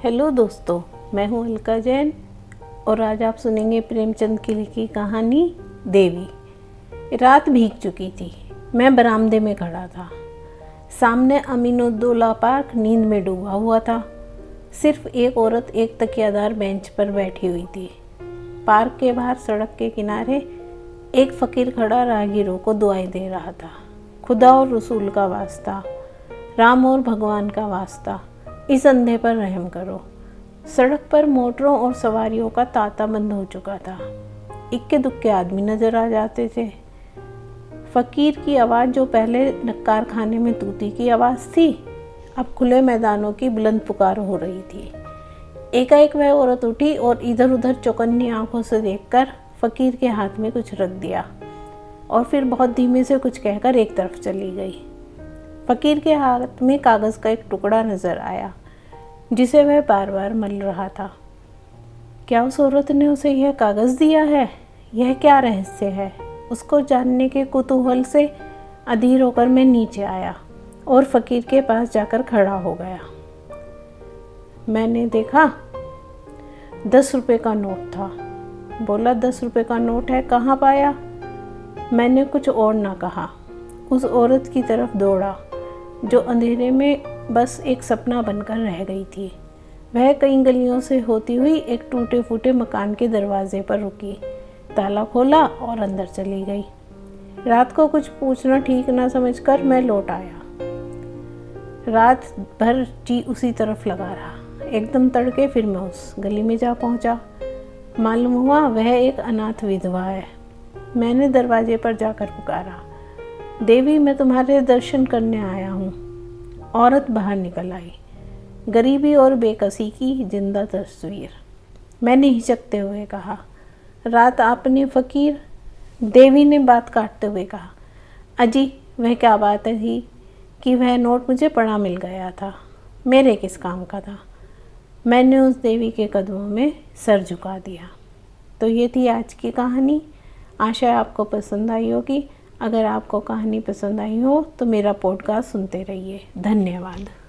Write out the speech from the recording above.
Hello दोस्तों, मैं हूं अलका जैन और आज आप सुनेंगे प्रेमचंद की लिखी कहानी देवी। रात भीग चुकी थी। मैं बरामदे में खड़ा था। सामने अमीनुद्दौला पार्क नींद में डूबा हुआ था। सिर्फ एक औरत एक तकियादार बेंच पर बैठी हुई थी। पार्क के बाहर सड़क के किनारे एक फ़कीर खड़ा राहगीरों को दुआएं दे रहा था। खुदा और रसूल का वास्ता, राम और भगवान का वास्ता, इस अंधे पर रहम करो। सड़क पर मोटरों और सवारियों का तांता बंद हो चुका था। इक्के दुक्के आदमी नजर आ जाते थे। फकीर की आवाज़, जो पहले कारखाने में तूती की आवाज़ थी, अब खुले मैदानों की बुलंद पुकार हो रही थी। एकाएक वह औरत उठी और इधर उधर चौकन्नी आंखों से देखकर फकीर के हाथ में कुछ रख दिया और फिर बहुत धीमे से कुछ कहकर एक तरफ चली गई। फकीर के हाथ में कागज़ का एक टुकड़ा नजर आया जिसे वह बार बार मल रहा था। क्या उस औरत ने उसे यह कागज़ दिया है? यह क्या रहस्य है? उसको जानने के कुतूहल से अधीर होकर मैं नीचे आया और फकीर के पास जाकर खड़ा हो गया। मैंने देखा 10 रुपये का नोट था। बोला 10 रुपये का नोट है, कहाँ पाया? मैंने कुछ और ना कहा। उस औरत की तरफ दौड़ा जो अंधेरे में बस एक सपना बनकर रह गई थी। वह कई गलियों से होती हुई एक टूटे फूटे मकान के दरवाजे पर रुकी, ताला खोला और अंदर चली गई। रात को कुछ पूछना ठीक ना समझकर मैं लौट आया। रात भर जी उसी तरफ लगा रहा। एकदम तड़के फिर मैं उस गली में जा पहुंचा। मालूम हुआ वह एक अनाथ विधवा है। मैंने दरवाजे पर जाकर पुकारा, देवी, मैं तुम्हारे दर्शन करने आया हूँ। औरत बाहर निकल आई, गरीबी और बेकसी की जिंदा तस्वीर। मैंने हिचकते हुए कहा, रात आपने फकीर? देवी ने बात काटते हुए कहा, अजी, वह क्या बात थी कि वह नोट मुझे पड़ा मिल गया था। मेरे किस काम का था? मैंने उस देवी के कदमों में सर झुका दिया। तो ये थी आज की कहानी। आशा है आपको पसंद आई होगी। अगर आपको कहानी पसंद आई हो तो मेरा पॉडकास्ट सुनते रहिए। धन्यवाद।